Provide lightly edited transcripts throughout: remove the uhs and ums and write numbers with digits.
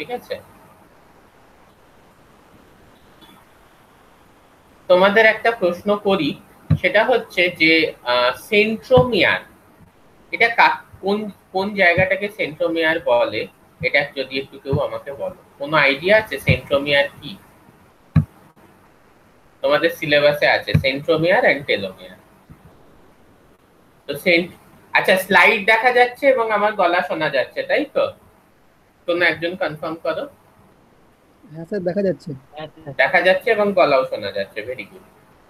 ঠিক আছে? তোমাদের একটা প্রশ্ন করি, সেটা হচ্ছে যে সেন্ট্রোমিয়ার, এটা কোন কোন জায়গাটাকে সেন্ট্রোমিয়ার বলে, এটা যদি একটু কেউ আমাকে বলো। কোনো আইডিয়া আছে সেন্ট্রোমিয়ার কি? তোমাদের সিলেবাসে আছে সেন্ট্রোমিয়ার এন্ড টেলোমিয়ার। তো আচ্ছা, স্লাইড দেখা যাচ্ছে এবং আমার গলা শোনা যাচ্ছে, তাই তো? কোনো একজন কনফার্ম করো। হ্যাঁ স্যার, দেখা যাচ্ছে। দেখা যাচ্ছে এবং গলাও শোনা যাচ্ছে, ভেরি গুড।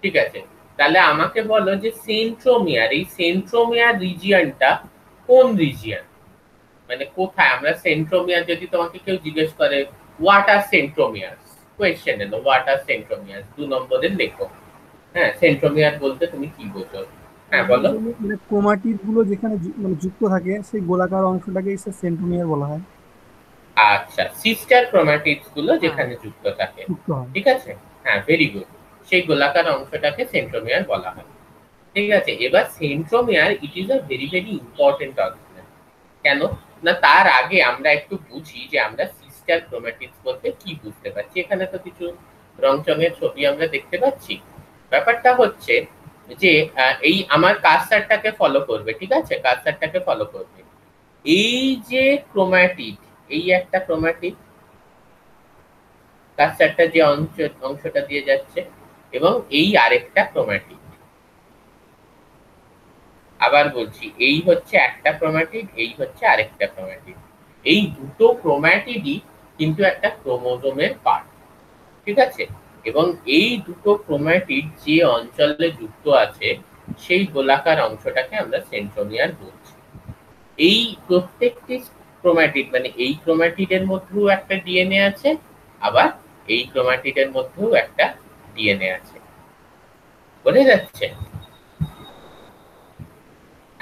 ঠিক আছে, তাহলে আমাকে বলো যে সেন্ট্রোমিয়ার, এই সেন্ট্রোমিয়ার রিজিয়নটা কোন রিজিয়ন, মানে কোথায় আমরা সেন্ট্রোমিয়ার, যদি তোমাকে কেউ জিজ্ঞেস করে হোয়াট আর সেন্ট্রোমিয়ার্স, কোয়েশ্চেন এলো হোয়াট আর সেন্ট্রোমিয়ার্স, 2 নম্বরের লেখো। হ্যাঁ, সেন্ট্রোমিয়ার বলতে তুমি কি বোঝো? হ্যাঁ বলো। মানে ক্রোমাটিড গুলো যেখানে মানে যুক্ত থাকে সেই গোলাকার অংশটাকে সেন্ট্রোমিয়ার বলা হয়। আচ্ছা, সিস্টার ক্রোমাটিডস গুলো হ্যাঁ, যেখানে যুক্ত থাকে, যুক্ত হয়। ঠিক আছে। হ্যাঁ, ভেরি গুড। সেই গোলাকার অংশটাকে সেন্ট্রোমিয়ার বলা হয়। ঠিক আছে, এবার centromere it is a very very important organelle. কেন না, তার আগে আমরা একটু বুঝি যে আমরা সিস্টার ক্রোমাটিডস বলতে কি বুঝতে পারছি। এখানে তো কিছু রংচঙের ছবি আমরা দেখতে পাচ্ছি। ব্যাপারটা হচ্ছে যে এই আমার কার্সারটাকে ফলো করবে, ঠিক আছে, কার্সারটাকে ফলো করবে। এই যে ক্রোমাটিড, এই একটা ক্রোমাটিড, কার্সারটা যে অংশটা দিয়ে যাচ্ছে, এবং এই আরেকটা ক্রোমাটিড। আবার বলছি, এই হচ্ছে একটা ক্রোমাটিড, এই হচ্ছে আরেকটা ক্রোমাটিড। এই দুটো ক্রোমাটিডই কিন্তু একটা ক্রোমোজোমের পার্ট, ঠিক আছে। এবং এই দুটো ক্রোমাটিড যে অঞ্চলে যুক্ত আছে, সেই গোলাকার অংশটাকে আমরা সেন্ট্রোমিয়ার বলছি। এই প্রত্যেকটি ক্রোমাটিড, মানে এই ক্রোমাটিডের মধ্যেও একটা ডিএনএ আছে, আবার এই ক্রোমাটিডের মধ্যেও একটা ডিএনএ আছে। বোঝা যাচ্ছে?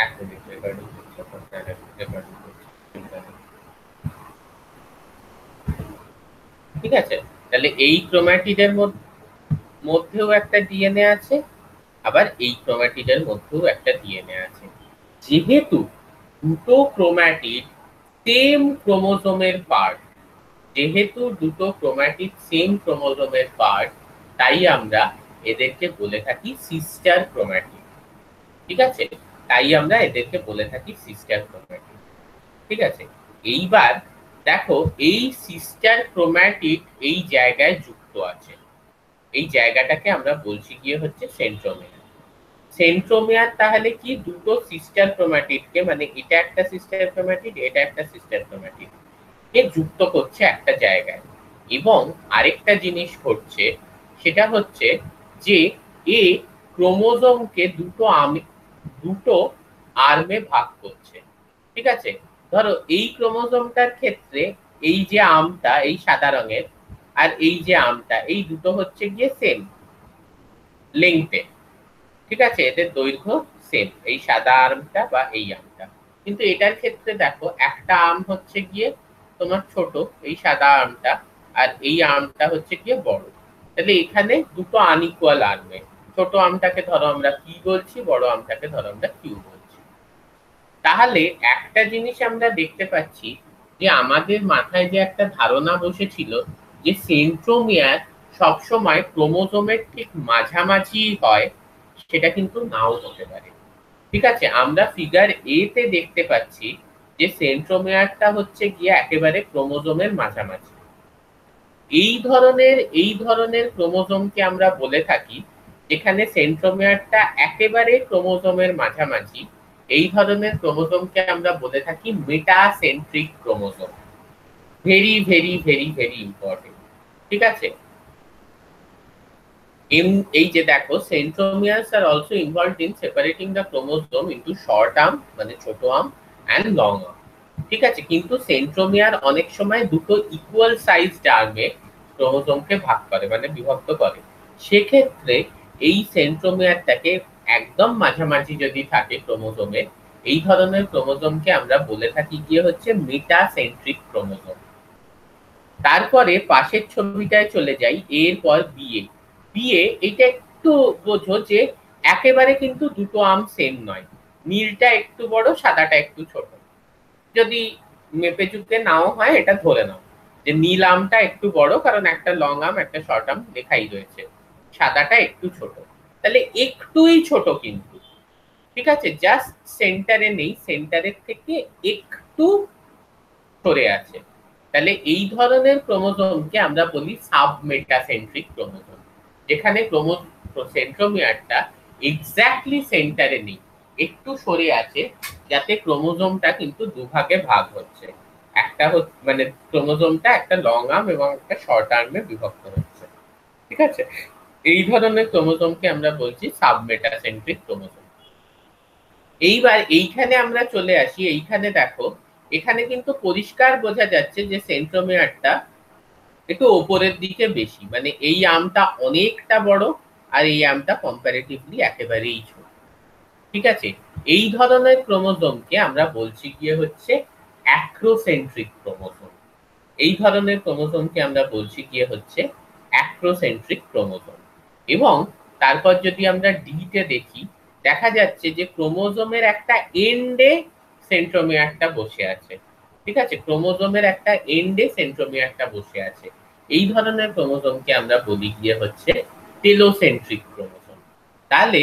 এখন রেকর্ডিং হচ্ছে, রেকর্ডিং হচ্ছে। ঠিক আছে, তাহলে এই ক্রোমাটিডের মধ্যেও একটা ডিএনএ আছে, আবার এই ক্রোমাটিডের মধ্যেও একটা ডিএনএ আছে। যেহেতু দুটো ক্রোমাটিড সেম ক্রোমোজোমের পার্ট, যেহেতু দুটো ক্রোমাটিড সেম ক্রোমোজোমের পার্ট, তাই আমরা এদেরকে বলে থাকি সিস্টার ক্রোমাটিড। ঠিক আছে, তাই আমরা এদেরকে বলে থাকি সিস্টার ক্রোমাটিড। ঠিক আছে, এইবার দেখো, এই সিস্টার ক্রোমাটিড এই জায়গায় যুক্ত আছে, এই জায়গাটাকে আমরা বলছি গিয়ে হচ্ছে সেন্ট্রোমিয়ার। সেন্ট্রোমিয়ার তাহলে কি, দুটো সিস্টার ক্রোমাটিডকে, মানে এটা একটা সিস্টার ক্রোমাটিড, এটা একটা সিস্টার ক্রোমাটিড কে যুক্ত করছে একটা জায়গায়। এবং আরেকটা জিনিস ঘটছে, সেটা হচ্ছে যে এ ক্রোমোজোমকে দুটো আর্মে ভাগ করছে। ঠিক আছে, ধরো এই ক্রোমোজোমটার ক্ষেত্রে এই যে আর্মটা এই সাদা রঙের, আর এই যে আর্মটা, এই দুটো হচ্ছে গিয়ে সেম লেংথে। ঠিক আছে, এদের দৈর্ঘ্য সেম, এই সাদা আর্মটা বা এই আর্মটা। কিন্তু এটার ক্ষেত্রে দেখো, একটা আর্ম হচ্ছে গিয়ে তোমার ছোট, এই সাদা আর্মটা, আর এই আর্মটা হচ্ছে গিয়ে বড়। তাহলে এখানে দুটো আনইকুয়াল আর্মে, ছোট আর্মটাকে ধরো আমরা পি বলছি, বড় আর্মটাকে ধরো আমরা কিউ বলছি। তাহলে একটা জিনিস আমরা দেখতে পাচ্ছি, যে আমাদের মাথায় যে একটা ধারণা বসেছিল যে সেন্ট্রোমিয়ার সবসময় ক্রোমোজোমের ঠিক মাঝামাঝি হয়, সেটা কিন্তু নাও হতে পারে। ঠিক আছে, আমরা ফিগার এ তে দেখতে পাচ্ছি যে সেন্ট্রোমিয়ারটা হচ্ছে গিয়ে একেবারে ক্রোমোজোমের মাঝামাঝি। এই ধরনের ক্রোমোজোমকে আমরা বলে থাকি, যেখানে সেন্ট্রোমিয়ারটা একেবারে ক্রোমোজোমের মাঝামাঝি, এই ধরনের ক্রোমোজোমকে আমরা বলে থাকি metacentric chromosome. Very very very very important. ঠিক আছে, এই যে দেখো, centromeres are also involved in separating the chromosome into short arm মানে ছোট আর্ম এন্ড লং আর্ম। ঠিক আছে, কিন্তু সেন্ট্রোমিয়ার অনেক সময় দুটো ইকুয়াল সাইজ আর্মে ক্রোমোজোমকে ভাগ করে, মানে বিভক্ত করে। সেক্ষেত্রে এই সেন্ট্রোমিয়ারটাকে একদম মাঝামাঝি যদি থাকে ক্রোমোজোমে, এই ধরনের ক্রোমোজোমকে আমরা বলে থাকি গিয়ে হচ্ছে মেটাসেন্ট্রিক ক্রোমোজোম। তারপরে পাশের ছবিটায় চলে যাই, এরপর বিএ। বিএ এটা একটু বোঝো যে একেবারে কিন্তু দুটো আর্ম সেম নয়, নীলটা একটু বড়, সাদাটা একটু ছোট। যদি মেপে চুপে নাও হয়, এটা ধরে নাও। যে নীল আমটা একটু বড়, কারণ একটা লং আর্ম একটা শর্ট আর্ম লেখাই রয়েছে, সাদাটা একটু ছোট। তাহলে একটুই ছোট কিন্তু, ঠিক আছে, জাস্ট সেন্টারে নেই, সেন্টারের থেকে একটু সরে আছে। তাহলে এই ধরনের ক্রোমোজোমকে আমরা বলি সাবমেটাসেন্ট্রিক ক্রোমোজোম, যেখানে সেন্ট্রোমিয়ারটা এক্স্যাক্টলি সেন্টারে নেই, একটু সরে আছে, যাতে ক্রোমোজোমটা কিন্তু দুভাগে ভাগ হচ্ছে, একটা মানে ক্রোমোজোমটা একটা লং আর্ম এবং একটা শর্ট আর্মে বিভক্ত হচ্ছে, ঠিক আছে। এই ধরনের ক্রোমোজোমকে আমরা বলছি সাবমেটাসেন্ট্রিক ক্রোমোজোম। এইবার এইখানে আমরা চলে আসি, এইখানে দেখো, এখানে কিন্তু পরিষ্কার বোঝা যাচ্ছে যে সেন্ট্রোমিয়ারটা একটু ওপরের দিকে বেশি, মানে এই আমটা অনেকটা বড় আর এই আমটা কম্পারেটিভলি একেবারেই ছোট, ঠিক আছে। এই ধরনের ক্রোমোজোমকে আমরা বলছি গিয়ে হচ্ছে অ্যাক্রোসেন্ট্রিক ক্রোমোজোম। এই ধরনের ক্রোমোজোমকে আমরা বলছি গিয়ে হচ্ছে অ্যাক্রোসেন্ট্রিক ক্রোমোজোম। এবং তারপর যদি আমরা ডিতে দেখি, দেখা যাচ্ছে যে ক্রোমোজোমের একটা এন্ডে সেন্ট্রোমিয়ারটা বসে আছে, ঠিক আছে, ক্রোমোজোমের একটা এন্ডে সেন্ট্রোমিয়ারটা বসে আছে। এই ধরনের ক্রোমোজোমকে আমরা বলি গিয়ে হচ্ছে টেলোসেন্ট্রিক ক্রোমোজোম। তাহলে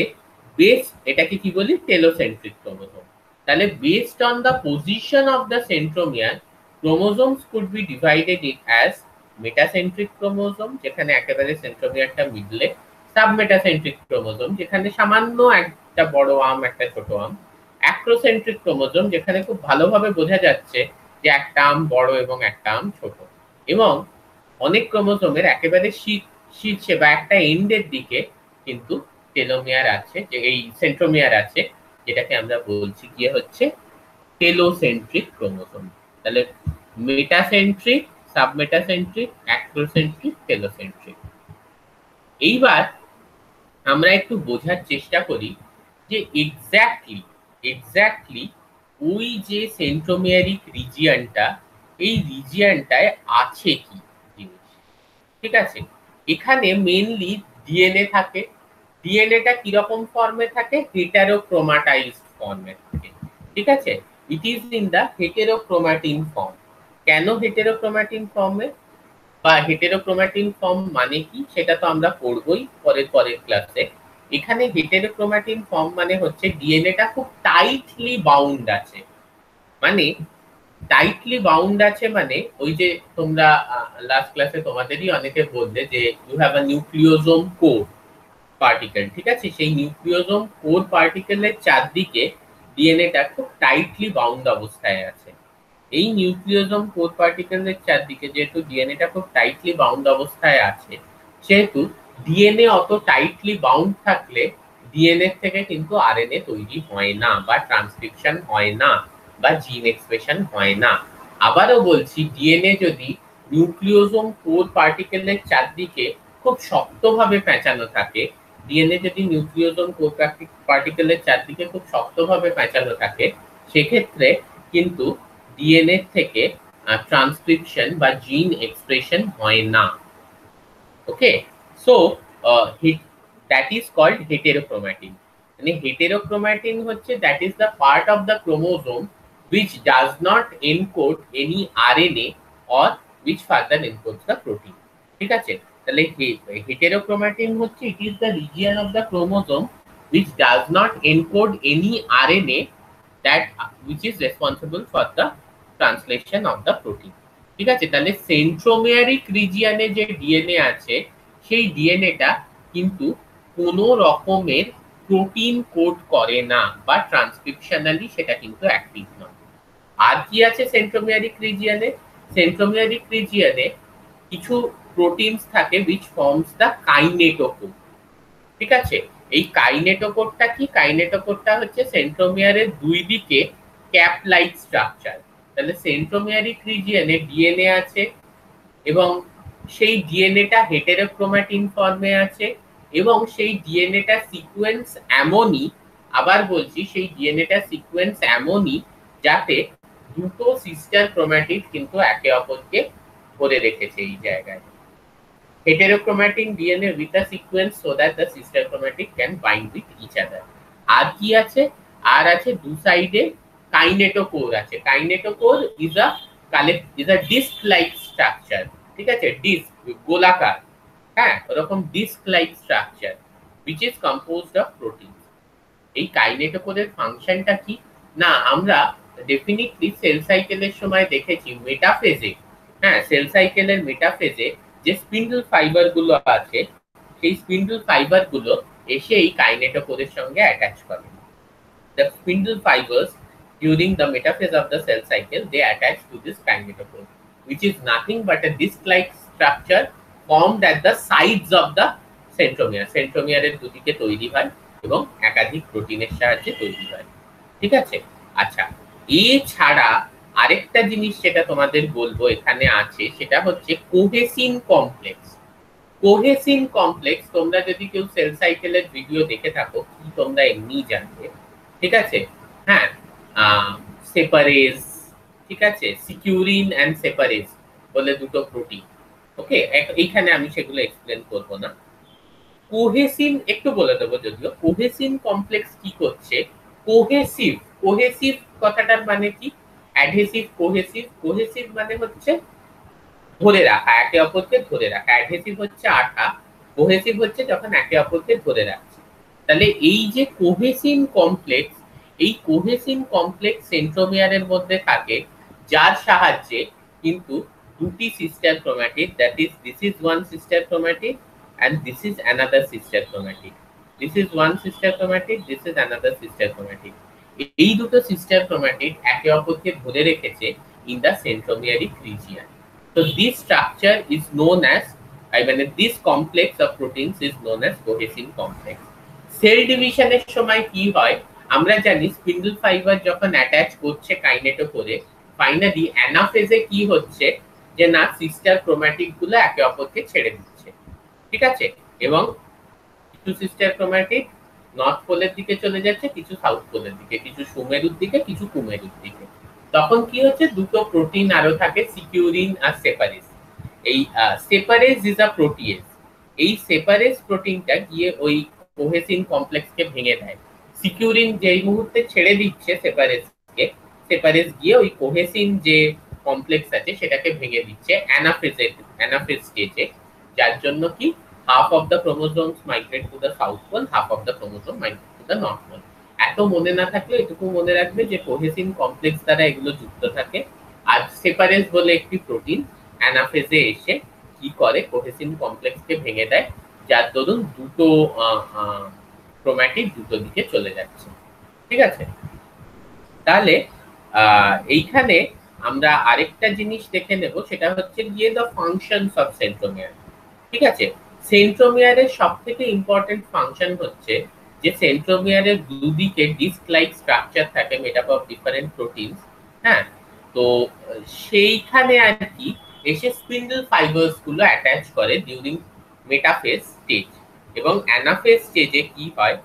বেস, এটাকে কি বলি, টেলোসেন্ট্রিক ক্রোমোজোম। তাহলে based on the position of the centromere, chromosomes could be divided it as metacentric chromosome, যেখানে একেবারে সেন্ট্রোমিয়ারটা মিডলে, সাবমেটাসেন্ট্রিক ক্রোমোজোম, যেখানে সামান্য একটা বড় আম একটা ছোট আম, অ্যাক্রোসেন্ট্রিক ক্রোমোজোম, যেখানে খুব ভালোভাবে বোঝা যাচ্ছে যে একটা আম বড় এবং একটা আম ছোট। এবং অনেক ক্রোমোজোমের একেবারে শীর্ষে বা একটা এন্ডের দিকে কিন্তু টেলোমিয়ার আছে, যে এই সেন্ট্রোমিয়ার আছে, যেটাকে আমরা বলছি গিয়ে হচ্ছে টেলোসেন্ট্রিক ক্রোমোজোম। তাহলে মেটাসেন্ট্রিক, সাবমেটাসেন্ট্রিক, অ্যাক্রোসেন্ট্রিক, টেলোসেন্ট্রিক। এইবার আমরা একটু বোঝার চেষ্টা করি যে এক্স্যাক্টলি ওই যে সেন্ট্রোমিয়ারিক রিজিয়নটা, এই রিজিয়নটায় আছে কি জিনিস, ঠিক আছে। এখানে মেইনলি ডিএনএ থাকে। ডিএনএটা কিরকম ফর্মে থাকে, হেটারোক্রোমাটাইজড ফর্মে থাকে, ঠিক আছে। It is in the heterochromatin form. কেন হেটেরোক্রোমাটিন ফর্মে, বা হেটেরোক্রোমাটিন ফর্ম মানে কি, সেটা তো আমরা পড়বই পরের ক্লাসে। এখানে হেটেরোক্রোমাটিন ফর্ম মানে হচ্ছে ডিএনএটা খুব টাইটলি বাউন্ড আছে। মানে টাইটলি বাউন্ড আছে মানে ওই যে তোমরা লাস্ট ক্লাসে তোমাদেরই অনেকে বললে যে you have a nucleosome core particle, ঠিক আছে, সেই নিউক্লিওজোম কোর পার্টিকেলের চারদিকে ডিএনএটা খুব টাইটলি বাউন্ড অবস্থায় আছে। এই নিউক্লিওজোম কোর পার্টিকেলের চারদিকে যেহেতু ডিএনএটা খুব টাইটলি বাউন্ড অবস্থায় আছে, সেহেতু ডিএনএ অত টাইটলি বাউন্ড থাকলে ডিএনএ থেকে কিন্তু আরএনএ তৈরি হয় না, বা ট্রান্সক্রিপশন হয় না, বা জিন এক্সপ্রেশন হয় না। আবারও বলছি, ডিএনএ যদি নিউক্লিওজোম কোর পার্টিকেলের চারদিকে খুব শক্তভাবে পেঁচানো থাকে, ডিএনএ যদি নিউক্লিওজোম কোর পার্টিকেলের চারদিকে খুব শক্তভাবে পেঁচানো থাকে, সেক্ষেত্রে কিন্তু ডিএনএ থেকে ট্রান্সক্রিপশন বা জিন এক্সপ্রেশন হয় না। Okay, so that is called heterochromatin. মানে হেটেরোক্রোমাটিন হচ্ছে that is the part of the chromosome which does not encode any RNA or which further encodes the protein, ঠিক আছে। তাহলে হেটেরোক্রোমাটিন হচ্ছে it is the region of the chromosome which does not encode any RNA that which is responsible for the translation of the protein, ঠিক আছে। তাহলে সেন্ট্রোমিয়ারিক রিজিয়নে যে DNA আছে, সেই ডিএনএটা কিন্তু কোনো রকমের প্রোটিন কোড করে না, বা ট্রান্সক্রিপশনালি সেটা কিন্তু অ্যাক্টিভ নয়। আর কি আছে সেন্ট্রোমিয়ারিক রিজিয়নে, সেন্ট্রোমিয়ারিক রিজিয়নে কিছু প্রোটিনস থাকে which forms the কাইনেটোকোর, ঠিক আছে। এই কাইনেটোকোরটা কি, কাইনেটোকোরটা হচ্ছে সেন্ট্রোমিয়ারের দুই দিকে ক্যাপ লাইক স্ট্রাকচার। তাহলে সেন্ট্রোমিয়ারিক রিজিয়নে ডিএনএ আছে, এবং সেই ডিএনএটা হেটেরোক্রোমাটিন ফর্মে আছে, এবং সেই ডিএনএটা সিকোয়েন্স এমনই, আবার বলছি, সেই ডিএনএটা সিকোয়েন্স এমনই যাতে দুটো সিস্টার ক্রোমাটিড কিন্তু একে অপরকে ধরে রেখেছে এই জায়গায়। Heterochromatin DNA with a sequence so that the sister chromatic can bind with each other। আর কি আছে, আর আছে দু সাইডে কাইনেটোকোর আছে। Kinetochore is a disc like structure, ঠিক আছে, ডিস্ক, গোলাকার, হ্যাঁ, ওরকম disc like structure which is composed of proteins. এই কাইনেটোকোরের ফাংশনটা কি? না, আমরা ডেফিনিটলি সেল সাইকেলের সময় দেখেছি মেটাফেজে, হ্যাঁ, সেল সাইকেলের মেটাফেজে যে স্পিন্ডল ফাইবার গুলো আছে, সেই স্পিন্ডল ফাইবার গুলো এসে এই কাইনেটোকোরের সঙ্গে অ্যাটাচ করে। The spindle fibers during the metaphase of the cell cycle, they attach to this kinetochore, which is nothing but a disc-like structure formed at the sides of the centromere. Centromere এর দুদিকে তৈরি হয় এবং একাধিক প্রোটিনের সাহায্যে তৈরি হয়, ঠিক আছে। আচ্ছা, এছাড়া আরেকটা জিনিস যেটা তোমাদের বলবো এখানে আছে, সেটা হচ্ছে কোহেসিন কমপ্লেক্স। কোহেসিন কমপ্লেক্স তোমরা যদি কেউ সেল সাইকেলের ভিডিও দেখে থাকো, কি তোমরা এমনি জানবে, ঠিক আছে, হ্যাঁ, সেপারেজ, ঠিক আছে, সিকিউরিন এন্ড সেপারেজ বলে দুটো প্রোটিন, ওকে, এইখানে আমি সেগুলো এক্সপ্লেন করব না। কোহেসিন একটু বলে দেবো, যদিও কোহেসিন কমপ্লেক্স কি করছে, কোহেসিভ, কোহেসিভ কথাটার মানে কি, অ্যাডহেসিভ, কোহেসিভ, কোহেসিভ মানে হচ্ছে ধরে রাখা, একে অপরকে ধরে রাখা, অ্যাডহেসিভ হচ্ছে আঠা, কোহেসিভ হচ্ছে যখন একে অপরকে ধরে রাখছে। তাহলে এই যে কোহেসিন কমপ্লেক্স, এই কোহেসিন কমপ্লেক্স সেন্ট্রোমিয়ারের মধ্যে থাকে, যার সাহায্যে কিন্তু দুটি sister chromatid, that is this is one sister chromatid and this is another sister chromatid, this is one sister chromatid, this is another sister chromatid, এই দুটো সিস্টার ক্রোম্যাটিড একে অপরকে ধরে রেখেছে in the centromeric region. So this structure is known as, I mean this complex of proteins is known as cohesin complex. Cell ডিভিশনের সময় কি হয়, আমরা জানি স্পিন্ডল ফাইবার যখন অ্যাটাচ করছে কাইনেটোকোরে, ফাইনালি অ্যানাফেজে কি হচ্ছে, যে না সিস্টার ক্রোম্যাটিড গুলো একে অপরকে ছেড়ে দিচ্ছে, ঠিক আছে, এবং কিছু সিস্টার ক্রোম্যাটিড নর্থ পোলের দিকে চলে যাচ্ছে, কিছু সাউথ পোলের দিকে, কিছু সুমেরুর দিকে, কিছু কুমেরুর দিকে। তখন কি হচ্ছে, দুটো প্রোটিন আরো থাকে, সিকিউরিন আর সেপারেজ। এই সেপারেজ ইজ আ প্রোটিয়েজ, এই সেপারেজ প্রোটিনটা গিয়ে ওই কোহেসিন কমপ্লেক্সকে ভেঙে দেয়। সিকিউরিন যেই মুহূর্তে ছেড়ে দিচ্ছে সেপারেজকে, সেপারেজ গিয়ে ওই কোহেসিন যে কমপ্লেক্স আছে সেটাকে ভেঙে দিচ্ছে অ্যানাফেজ স্টেজে, যার জন্য কি half of the chromosomes migrate to the south pole, half of the chromosome migrate to the north pole. এত মনে না থাকলে এটুকু মনে রাখবে যে কোহেসিন কমপ্লেক্স দ্বারা এগুলো যুক্ত থাকে, আর সেপারেজ বলে একটি প্রোটিন অ্যানাফেজে এসে কি করে, কোহেসিন কমপ্লেক্সকে ভেঙে দেয়, যার দরুন দুটো ক্রোম্যাটিড দুটো দিকে চলে যাচ্ছে, ঠিক আছে। তাহলে এইখানে আমরা আরেকটা জিনিস দেখে নেব, সেটা হচ্ছে গিয়ে দ্য ফাংশনস অফ সেন্ট্রোমিয়ার, ঠিক আছে। সেন্ট্রোমিয়ারের সবথেকে ইম্পর্টেন্ট ফাংশন হচ্ছে যে সেন্ট্রোমিয়ারের দুদিকে ডিস্ক লাইক স্ট্রাকচার থাকে made up of different proteins, হ্যাঁ, তো সেইখানে আর কি এসে স্পিন্ডল ফাইবারস গুলো অ্যাটাচ করে ডিউরিং মেটাফেজ স্টেজ, এবং অ্যানাফেজ স্টেজে কি হয়,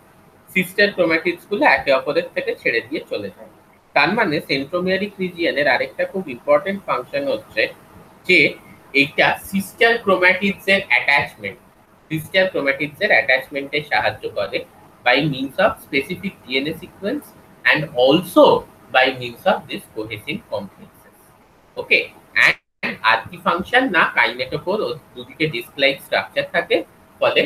সিস্টার ক্রোম্যাটিডস গুলো একে অপরের থেকে ছেড়ে দিয়ে চলে যায়। তার মানে সেন্ট্রোমিয়ারিক রিজিয়নের আরেকটা খুব ইম্পর্টেন্ট ফাংশন হচ্ছে যে এইটা সিস্টার ক্রোম্যাটিডস এর অ্যাটাচমেন্ট, সিস্টার ক্রোম্যাটিডস এর অ্যাটাচমেন্টে সাহায্য করে by means of specific DNA sequence and also by means of this cohesin complexes, okay. And আর কি ফাংশন, না কাইনেটোকোর ও দুদিকে ডিস্ক লাইক স্ট্রাকচার থাকে, ফলে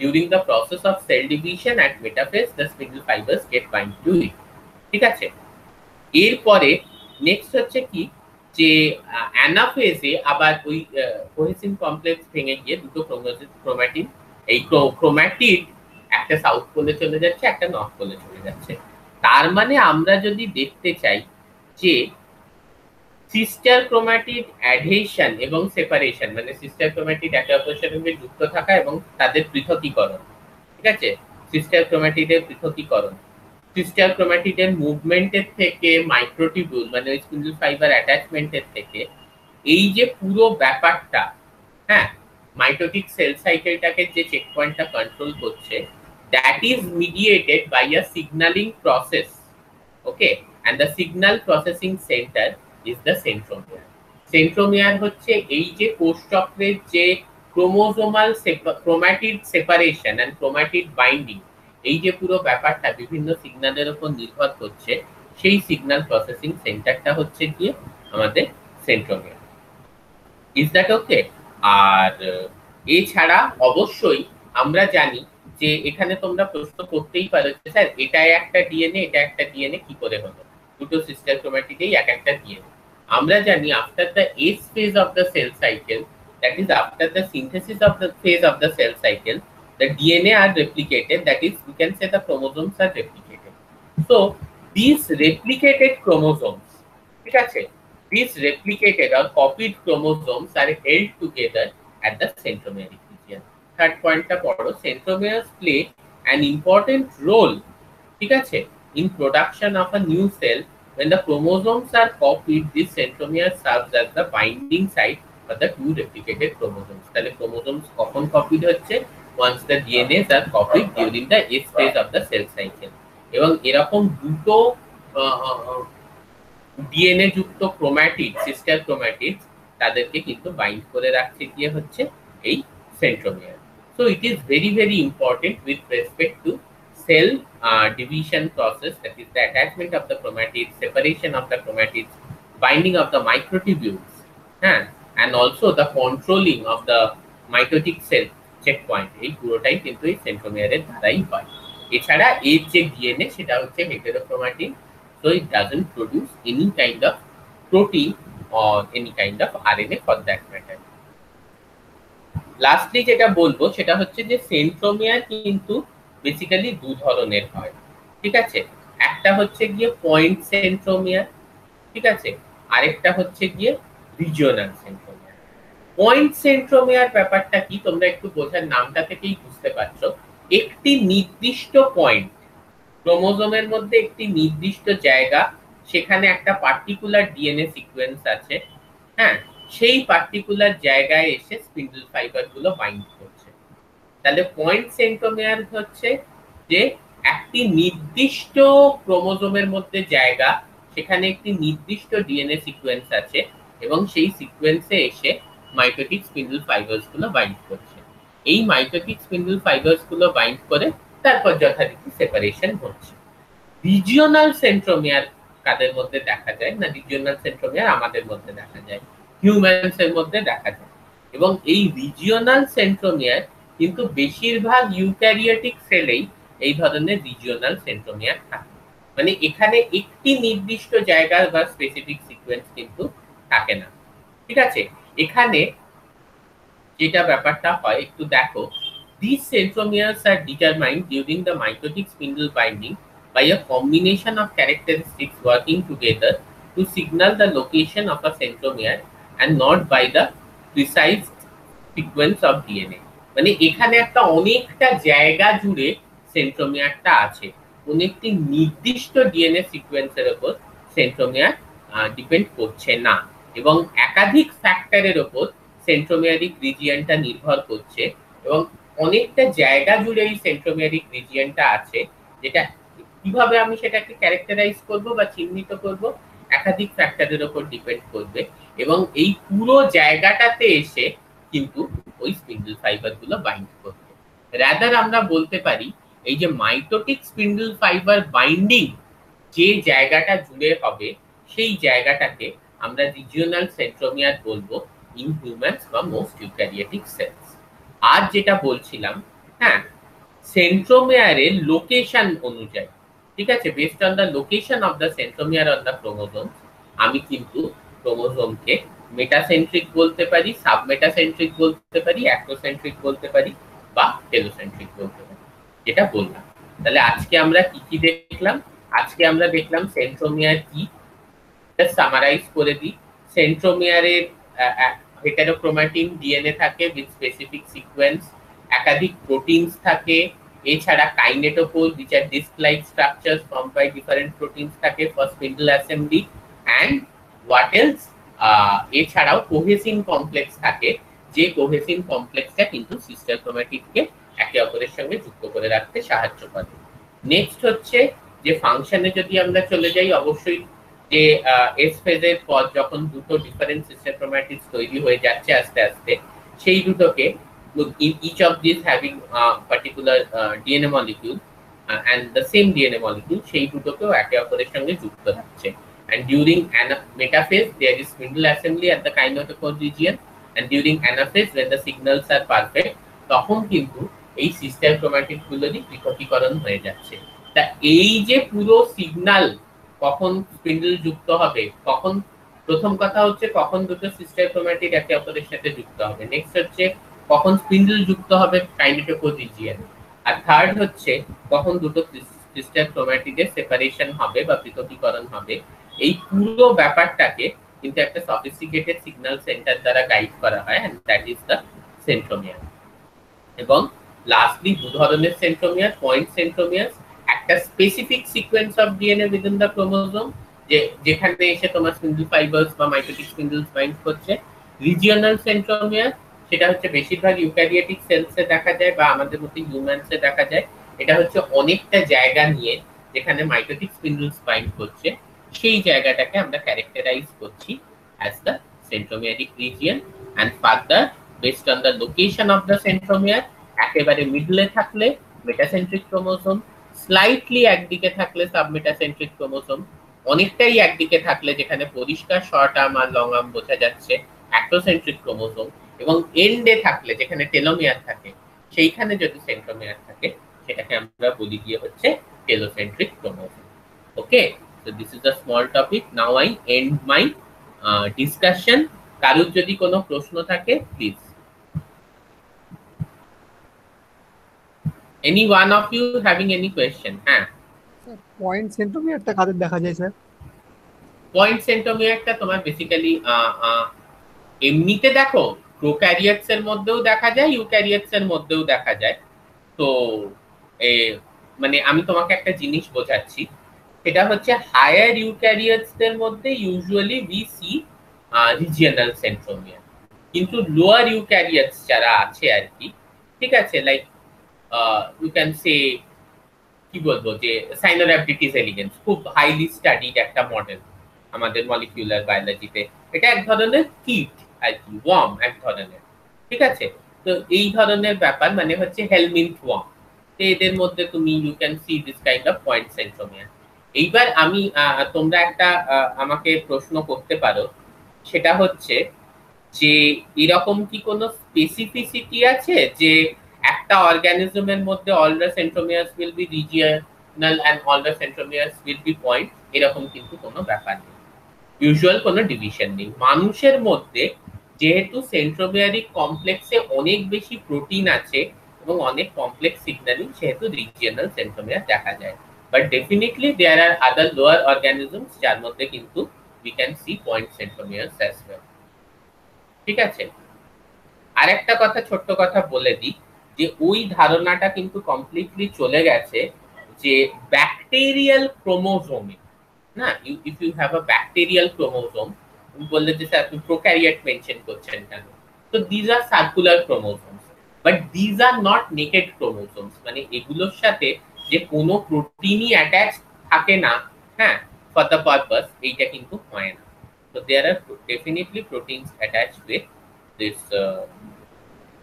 during the process of cell division at metaphase the spindle fibers get bind to it, ঠিক আছে। এরপরে next হচ্ছে কি, যে অ্যানাফেজে আবার ওই কোহেসিন কমপ্লেক্স ভেঙে গিয়ে দুটো ক্রোম্যাটিড, এই ক্রোম্যাটিড একটা সাউথ পোলে চলে যাচ্ছে, একটা নর্থ পোলে চলে যাচ্ছে। তার মানে আমরা যদি দেখতে চাই যে সিস্টার ক্রোম্যাটিড অ্যাডহেশন এবং সেপারেশন, মানে সিস্টার ক্রোম্যাটিড একে অপরের সঙ্গে যুক্ত থাকা এবং তাদের পৃথকীকরণ, ঠিক আছে, সিস্টার ক্রোম্যাটিডের পৃথকীকরণ, সিস্টার ক্রোম্যাটিডের মুভমেন্টের থেকে মাইক্রোটিবিউল মানে ওই স্পিন্ডল ফাইবার অ্যাটাচমেন্টের থেকে, এই যে পুরো ব্যাপারটা, হ্যাঁ, মাইটোটিক সেল সাইকেলটাকে যে চেক পয়েন্টটা কন্ট্রোল করছে, that is mediated by a signalling process, okay, and the signal processing centre is the centromere. Centromere হচ্ছে এই যে কোষচক্রের যে chromosomal chromatid separation and chromatid binding, এই যে পুরো ব্যাপারটা বিভিন্ন সিগন্যালের উপর নির্ভর করছে, সেই সিগন্যাল প্রসেসিং সেন্টারটা হচ্ছে গিয়ে আমাদের সেন্ট্রোমিয়ার। Is that okay? আর এছাড়া অবশ্যই আমরা জানি যে এখানে তোমরা প্রশ্ন করতেই পারো যে স্যার এটা একটা ডিএনএ, এটা একটা ডিএনএ কি করে হলো, দুটো সিস্টার ক্রোমাটিডেই এক একটা ডিএনএ। আমরা জানি after the S phase of the cell cycle, that is after the synthesis of the phase of the cell cycle, the DNA are replicated, that is we can say the chromosomes are replicated. So these replicated chromosomes, ঠিক আছে, these replicated or copied chromosomes are held together at the centromeric region. Third point টা পড়ো, centromeres play an important role, ঠিক আছে, in production of a new cell. When the chromosomes are copied, this centromere serves as the binding site for the two replicated chromosomes. তাহলে chromosomes কখন copied হচ্ছে? Once the DNAs are copied during the S phase of the cell cycle. এবং এরকম দুটো DNA যুক্ত ক্রোম্যাটিড, sister ক্রোম্যাটিড, তাদেরকে কিন্তু bind করে রাখছে গিয়ে হচ্ছে এই centromere. So it is very very important with respect to cell division process, that is the attachment of the chromatids, separation of the chromatids, binding of the microtubules, and also the controlling of the mitotic cell checkpoint, এই পুরোটাই কিন্তু এই সেন্ট্রোমিয়ারের দ্বারাই হয়। এছাড়া এর যে DNA সেটা হচ্ছে হেটেরোক্রোমাটিক, so it doesn't produce any kind of protein or any kind of RNA for that matter. Lastly যেটা বলবো সেটা হচ্ছে যে সেন্ট্রোমিয়ার কিন্তু বেসিক্যালি দু ধরনের হয়, ঠিক আছে, একটা হচ্ছে গিয়ে পয়েন্ট সেন্ট্রোমিয়ার, ঠিক আছে, আরেকটা হচ্ছে গিয়ে রিজিওনাল সেন্ট্রোমিয়ার। পয়েন্ট সেন্ট্রোমিয়ার ব্যাপারটা কি তোমরা একটু বোঝার নামটা থেকেই বুঝতে পারছো, একটি নির্দিষ্ট পয়েন্ট ক্রোমোজোমের মধ্যে, একটি নির্দিষ্ট জায়গা, সেখানে একটা পার্টিকুলার ডিএনএ সিকোয়েন্স আছে, সেই পার্টিকুলার জায়গায় এসে স্পিন্ডল ফাইবার গুলো বাইন্ড করছে। তাহলে পয়েন্ট সেন্ট্রোমিয়ার হচ্ছে যে একটি নির্দিষ্ট ক্রোমোজোমের মধ্যে জায়গা, সেখানে একটি নির্দিষ্ট ডিএনএ সিকোয়েন্স আছে এবং সেই সিকোয়েন্সে এসে মাইটোটিক স্পিন্ডল ফাইবারস গুলো বাইন্ড করছে। এই মাইটোটিক স্পিন্ডল ফাইবারস গুলো বাইন্ড করে তারপর যথারীতি সেপারেশন হচ্ছে। রিজিওনাল সেন্ট্রোমিয়ার কাদের মধ্যে দেখা যায় না, রিজিওনাল সেন্ট্রোমিয়ার আমাদের মধ্যে দেখা যায়, হিউম্যানস এর মধ্যে দেখা যায়। এবং এই রিজিওনাল সেন্ট্রোমিয়ার কিন্তু বেশিরভাগ ইউক্যারিওটিক সেলেই এই ধরনের রিজিওনাল সেন্ট্রোমিয়ার থাকে, মানে এখানে একটি নির্দিষ্ট জায়গার বা স্পেসিফিক সিকোয়েন্স কিন্তু থাকে না, ঠিক আছে। এখানে যেটা ব্যাপারটা হয় একটু দেখো, these centromeres are determined during the mitotic spindle binding by a combination of characteristics working together to signal the location of a centromere and not by the precise sequence of DNA. মানে এখানে একটা অনেকটা জায়গা জুড়ে সেন্ট্রোমিয়ারটা আছে, কোন একটি নির্দিষ্ট ডিএনএ সিকোয়েন্সের উপর সেন্ট্রোমিয়ার ডিপেন্ড করছে না, এবং একাধিক ফ্যাক্টরের উপর সেন্ট্রোমিয়ারিক রিজিয়নটা নির্ভর করছে, এবং অনেকটা জায়গা জুড়ে এই সেন্ট্রোমিয়ারিক রিজিয়নটা আছে, যেটা কিভাবে আমি সেটাকে ক্যারেক্টারাইজ করব বা চিহ্নিত করব, একাধিক ফ্যাক্টরের উপর ডিপেন্ড করবে, এবং এই পুরো জায়গাটাতে এসে কিন্তু ওই স্পিন্ডল ফাইবার গুলো বাইন্ড করবে। রাদার আমরা বলতে পারি এই যে মাইটোটিক স্পিন্ডল ফাইবার বাইন্ডিং যে জায়গাটা জুড়ে হবে, সেই জায়গাটাকে আমরা রিজিওনাল সেন্ট্রোমিয়ার বলবো ইন হিউম্যানস বা মোস্ট ইউক্যারিওটিক সেলস। আজ যেটা বলছিলাম, সেন্ট্রোমিয়ারের লোকেশন অনুযায়ী, ঠিক আছে, based on the location of the centromere on the chromosome, আমি কিন্তু ক্রোমোজোমকে মেটাসেন্ট্রিক বলতে পারি, সাবমেটাসেন্ট্রিক বলতে পারি, অ্যাক্রোসেন্ট্রিক বলতে পারি, বা টেলোসেন্ট্রিক বলতে পারি, যেটা বললাম। তাহলে আজকে আমরা কি কি দেখলাম? আজকে আমরা দেখলাম সেন্ট্রোমিয়ার কি, সামারাইজ করে দিই। সেন্ট্রোমিয়ারের হেটেরোক্রোমাটিন ডিএনএ থাকে উইথ স্পেসিফিক সিকোয়েন্স, একাধিক প্রোটিনস থাকে, এছাড়া kinetochore which are disc like structures formed by different proteins থাকে for spindle assembly, and what else, এছাড়াও কোহেসিন কমপ্লেক্স থাকে, যে কোহেসিন কমপ্লেক্সটা কিন্তু সিস্টার ক্রোমাটিডকে একে অপরের সঙ্গে যুক্ত করে রাখতে সাহায্য করে। নেক্সট হচ্ছে যে ফাংশনে যদি আমরা চলে যাই, অবশ্যই যে এস ফেজের পর যখন দুটো ডিফারেন্ট সিস্টার ক্রোমাটিডস তৈরি হয়ে যাচ্ছে আস্তে আস্তে, সেই দুটোকে in each of these having particular DNA molecule and the same DNA molecule, সেই দুটোকেও একে অপরের সঙ্গে যুক্ত থাকছে। And during metaphase there is spindle assembly at the kinetochore region, and during anaphase when the signals are perfect তখন কিন্তু এই sister chromatid গুলোরই পৃথকীকরণ হয়ে যাচ্ছে। তা এই যে পুরো সিগন্যাল কখন স্পিন্ডল যুক্ত হবে, কখন প্রথম কথা হচ্ছে কখন দুটো সিস্টার ক্রোমাটিড একে অপরের সাথে যুক্ত হবে, নেক্সট হচ্ছে কখন স্পিন্ডল যুক্ত হবে কাইনেটোকোর রিজিয়ন, আর থার্ড হচ্ছে কখন দুটো সিস্টার ক্রোমাটিডের সেপারেশন হবে বা পৃথকীকরণ হবে। এই পুরো ব্যাপারটাকে কিন্তু একটা সফিস্টিকেটেড সিগন্যাল সেন্টার দ্বারা গাইড করা হয়, and that is the centromere. এবং লাস্টলি দু ধরনের সেন্ট্রোমিয়ার, পয়েন্ট সেন্ট্রোমিয়ার, একটা specific sequence of DNA within the chromosome যেখানে এসে তোমার স্পিন্ডল ফাইবারস বা মাইটোটিক স্পিন্ডলস বাইন্ড করছে। রিজিওনাল সেন্ট্রোমিয়ার, সেটা হচ্ছে বেশিরভাগ ইউক্যারিওটিক সেলসে দেখা যায় বা আমাদের মতো হিউম্যানসে দেখা যায়। এটা হচ্ছে অনেকটা জায়গা নিয়ে যেখানে মাইটোটিক স্পিন্ডলস বাইন্ড করছে, সেই জায়গাটাকে আমরা ক্যারেক্টারাইজ করছি as the centromeric region. And further based on the location of the centromere, একেবারে মিডলে থাকলে মেটাসেন্ট্রিক ক্রোমোসোম, স্লাইটলি একদিকে থাকলে সাবমেটাসেন্ট্রিক ক্রোমোসোম, অনেকটাই একদিকে থাকলে যেখানে পরিষ্কার শর্ট আর্ম আর লং আর্ম বোঝা যাচ্ছে অ্যাক্টোসেন্ট্রিক ক্রোমোসোম, এবং এন্ডে থাকলে যেখানে টেলোমিয়ার থাকে সেইখানে যদি সেন্ট্রোমিয়ার থাকে সেটাকে আমরা বলি গিয়ে হচ্ছে telocentric chromosome. Okay, so this is a small topic. Now I end my discussion. কারোর যদি কোনো প্রশ্ন থাকে please, any one of you having any question? হ্যাঁ, পয়েন্ট সেন্ট্রোমিয়ারটা কাদের দেখা যায় স্যার? পয়েন্ট সেন্ট্রোমিয়ারটা তোমার বেসিক্যালি এমনিতে দেখো প্রোক্যারিওটস এর মধ্যেও দেখা যায়, ইউক্যারিওটস এর মধ্যেও দেখা যায়। তো মানে আমি তোমাকে একটা জিনিস বোঝাচ্ছি, সেটা হচ্ছে হায়ার ইউক্যারিওটস এর মধ্যে usually we see regional centromere, কিন্তু লোয়ার ইউক্যারিওটস যারা আছে আর কি, ঠিক আছে, লাইক ইউ ক্যান সে কি বলবো যে সাইনোরহ্যাপটিস এলিগেন্স খুব হাইলি স্টাডিড একটা মডেল আমাদের মলিকিউলার বায়োলজিতে, এটা এক ধরনের কিট আর কি, ওয়ার্ম এক ধরনের, ঠিক আছে। তো এই ধরনের ব্যাপার মানে হচ্ছে হেলমিন্থ ওয়ার্ম, তো এদের মধ্যে তুমি you can see this kind of point centromere. এইবার আমি তোমরা একটা আমাকে প্রশ্ন করতে পারো, সেটা হচ্ছে যে এরকম কি কোনো স্পেসিফিসিটি আছে যে একটা অর্গানিজমের মধ্যে all the centromeres will be regional and all the centromeres will be point, এরকম কিন্তু কোনো ব্যাপার নেই, ইউজুয়াল কোনো ডিভিশন নেই। মানুষের মধ্যে যেহেতু সেন্ট্রোমিয়ারিক কমপ্লেক্সে অনেক বেশি প্রোটিন আছে এবং অনেক কমপ্লেক্স সিগন্যালিং, সেহেতু রিজিওনাল সেন্ট্রোমিয়ার দেখা যায়, but definitely there are other lower organisms যার মধ্যে কিন্তু we can see point centromeres as well, ঠিক আছে। আরেকটা কথা, ছোট্ট কথা বলে দিই, যে ওই ধারণাটা কিন্তু কমপ্লিটলি চলে গেছে যে ব্যাকটেরিয়াল ক্রোমোজোমে, না, if you have a bacterial chromosome, বললে যে স্যার আপনি প্রোক্যারিওট মেনশন করছেন কেন, তো these are circular chromosomes, but these are not naked chromosomes, মানে এগুলোর সাথে যে কোনো প্রোটিনই অ্যাটাচ থাকে না, হ্যাঁ, ফর দ্য পারপাস, এইটা কিন্তু হয় না। So there are definitely proteins attached with this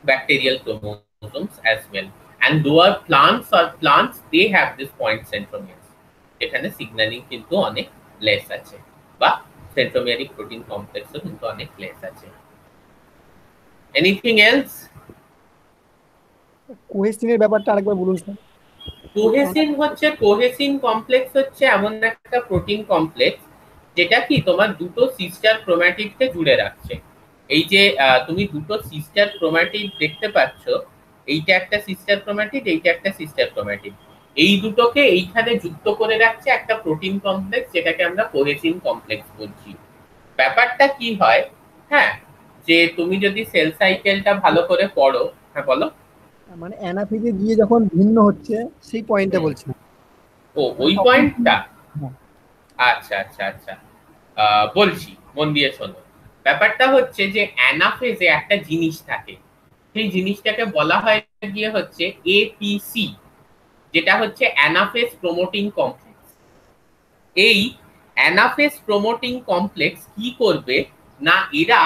bacterial chromosomes as well. And lower plants they have this point centromeres. এখানে সিগন্যালিং কিন্তু অনেক লেস আছে, বা সেন্ট্রোমিয়ারিক প্রোটিন কমপ্লেক্সও কিন্তু অনেক লেস আছে। Anything else? কোহেসিনের ব্যাপারটা আরেকবার বলুন স্যার। কোহেসিন কমপ্লেক্স হচ্ছে এমন একটা প্রোটিন কমপ্লেক্স যেটা কি তোমার দুটো সিস্টার ক্রোম্যাটিডকে জুড়ে রাখছে। এই যে তুমি দুটো সিস্টার ক্রোম্যাটিড দেখতে পাচ্ছ, এইটা একটা সিস্টার ক্রোম্যাটিড, এইটা একটা সিস্টার ক্রোম্যাটিড, এই দুটোকে এইখানে যুক্ত করে রাখছে একটা প্রোটিন কমপ্লেক্স, যেটাকে আমরা কোহেসিন কমপ্লেক্স বলছি। ব্যাপারটা কি হয়, হ্যাঁ, যে তুমি যদি সেল সাইকেলটা ভালো করে পড়ো, হ্যাঁ বলো। মানে অ্যানাফেজে গিয়ে যখন ভিন্ন হচ্ছে সেই পয়েন্টটা বলছি। ও ওই পয়েন্টটা, আচ্ছা আচ্ছা আচ্ছা, বলছি মন দিয়ে শোনো। ব্যাপারটা হচ্ছে যে অ্যানাফেজে একটা জিনিস থাকে, সেই জিনিসটাকে বলা হয় গিয়ে হচ্ছে এপিসি, যেটা হচ্ছে অ্যানাফেজ প্রমোটিং কমপ্লেক্স। এই অ্যানাফেজ প্রমোটিং কমপ্লেক্স কি করবে না, এরা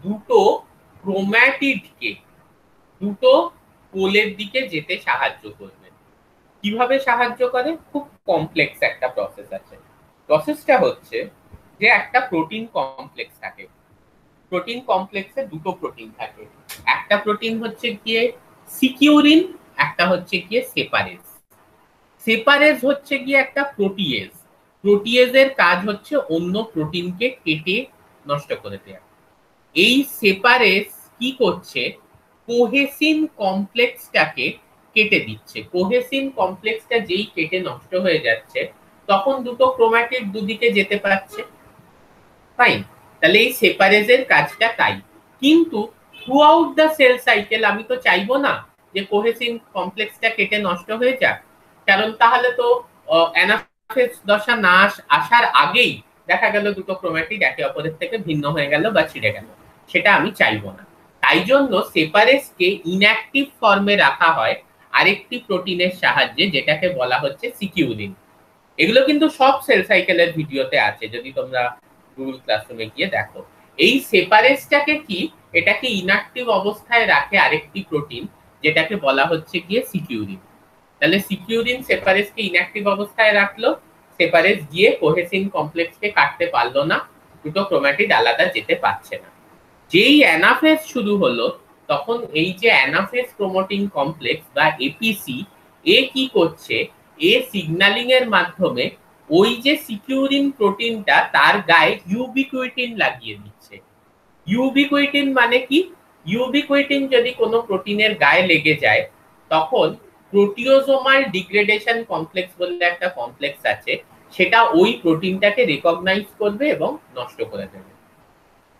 দুটো ক্রোম্যাটিডকে দুটো পোলের দিকে যেতে সাহায্য করবে। কিভাবে সাহায্য করে? খুব কমপ্লেক্স একটা প্রসেস আছে। প্রসেসটা হচ্ছে যে একটা প্রোটিন কমপ্লেক্স থাকে, প্রোটিন কমপ্লেক্সে দুটো প্রোটিন থাকে, একটা প্রোটিন হচ্ছে গিয়ে সিকিউরিন, একটা হচ্ছে গিয়ে সেপারেজ। সেপারেজ হচ্ছে গিয়ে একটা প্রোটিয়েজ, প্রোটিয়েজের কাজ হচ্ছে অন্য প্রোটিনকে কেটে নষ্ট করে দেওয়া। এই সেপারেজ কি করছে, কোহেসিন কমপ্লেক্সটাকে কেটে দিচ্ছে। কোহেসিন কমপ্লেক্সটা যেই কেটে নষ্ট হয়ে যাচ্ছে তখন দুটো ক্রোমাটিড দুদিকে যেতে পারছে, ফাইন। তাহলে এই সেপারেজের কাজটা তাই। কিন্তু through out the cell cycle আমি তো চাইবো না যে কোহেসিন কমপ্লেক্সটা কেটে নষ্ট হয়ে যাক, কারণ তাহলে তো অ্যানাফেজ দশা না আসার আগেই দেখা গেল দুটো ক্রোমাটিড একে অপরের থেকে ভিন্ন হয়ে গেল বা ছিঁড়ে গেল, সেটা আমি চাইবো না। তাই জন্য সেপারেজকে ইনঅ্যাক্টিভ ফর্মে রাখা হয় আরেকটি প্রোটিনের সাহায্যে, যেটাকে বলা হচ্ছে সিকিউরিন। এগুলো কিন্তু সব সেল সাইকেলের ভিডিওতে আছে, যদি তোমরা গুগল ক্লাসরুমে গিয়ে দেখো। এই সেপারেজটাকে কি, এটাকে ইনঅ্যাক্টিভ অবস্থায় রাখে আরেকটি প্রোটিন, যেটাকে বলা হচ্ছে গিয়ে সিকিউরিন। তাহলে সিকিউরিন সেপারেজকে ইনঅ্যাক্টিভ অবস্থায় রাখলো, সেপারেজ গিয়ে কোহেসিন কমপ্লেক্সকে কাটতে পারলো না, দুটো ক্রোমাটিড আলাদা যেতে পারছে না। যেই অ্যানাফেজ শুরু হলো তখন এই যে অ্যানাফেজ প্রোমোটিং কমপ্লেক্স বা এপিসি, এ কি করছে, এ সিগন্যালিং এর মাধ্যমে ওই যে সিকিউরিন প্রোটিনটা তার গায়ে ইউবিকুইটিন লাগিয়ে দিচ্ছে। ইউবিকুইটিন মানে কি, ইউবিকুইটিন যদি কোনো প্রোটিনের গায়ে লেগে যায় তখন প্রোটিওজোমাল ডিগ্রেডেশন কমপ্লেক্স বলে একটা কমপ্লেক্স আছে, সেটা ওই প্রোটিনটাকে রেকগনাইজ করবে এবং নষ্ট করে দেবে।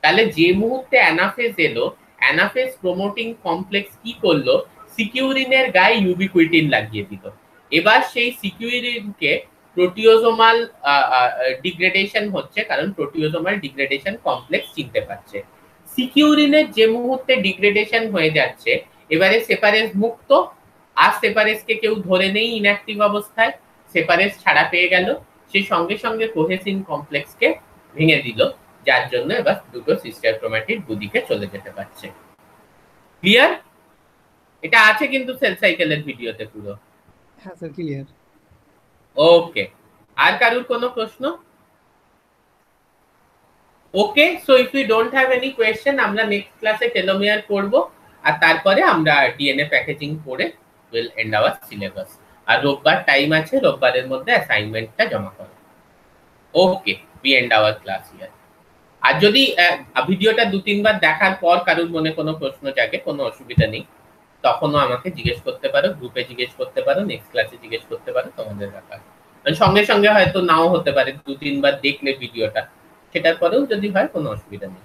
তাহলে যে মুহূর্তে অ্যানাফেজ এলো, অ্যানাফেজ প্রোমোটিং কমপ্লেক্স কি করলো, সিকিউরিনের গায়ে ইউবিকুইটিন লাগিয়ে দিল। এবার সেই সিকিউরিনকে প্রোটিওজোমাল ডিগ্রেডেশন হচ্ছে, কারণ প্রোটিওজোমাল ডিগ্রেডেশন কমপ্লেক্স চিনতে পারছে। সিকিউরিনের যে মুহূর্তে ডিগ্রেডেশন হয়ে যাচ্ছে, এবারে সেপারেজ মুক্ত, আর সেপারেজকে কেউ ধরে নেই ইনঅ্যাক্টিভ অবস্থায়, সেপারেজ ছাড়া পেয়ে গেল, সে সঙ্গে সঙ্গে কোহেসিন কমপ্লেক্সকে ভেঙে দিল, যার জন্য এবার দুটো সিস্টার ক্রোমাটিড দুদিকে চলে যেতে পারছে। ক্লিয়ার? এটা আছে কিন্তু সেল সাইকেলের ভিডিওতে পুরো। হ্যাঁ স্যার, ক্লিয়ার। ওকে, আর কারুর কোনো প্রশ্ন? Okay, so if you don't have any question, আমরা নেক্সট ক্লাসে টেলোমিয়ার পড়বো, আর তারপরে আমরা ডিএনএ প্যাকেজিং করে উইল এন্ড আওয়ার সিলেবাস। আর রোববার টাইম আছে, রোববারের মধ্যে অ্যাসাইনমেন্টটা জমা করো। Okay, we end our class here. আর যদি ভিডিওটা 2-3 বার দেখার পর কারোর মনে কোনো প্রশ্ন জাগে, কোনো অসুবিধা নেই, তখনও আমাকে জিজ্ঞেস করতে পারো, গ্রুপে জিজ্ঞেস করতে পারো, নেক্সট ক্লাসে জিজ্ঞেস করতে পারো, তোমাদের ব্যাপার। সঙ্গে সঙ্গে হয়তো নাও হতে পারে, 2-3 বার দেখলে ভিডিওটা, সেটার পরেও যদি হয় কোনো অসুবিধা নেই।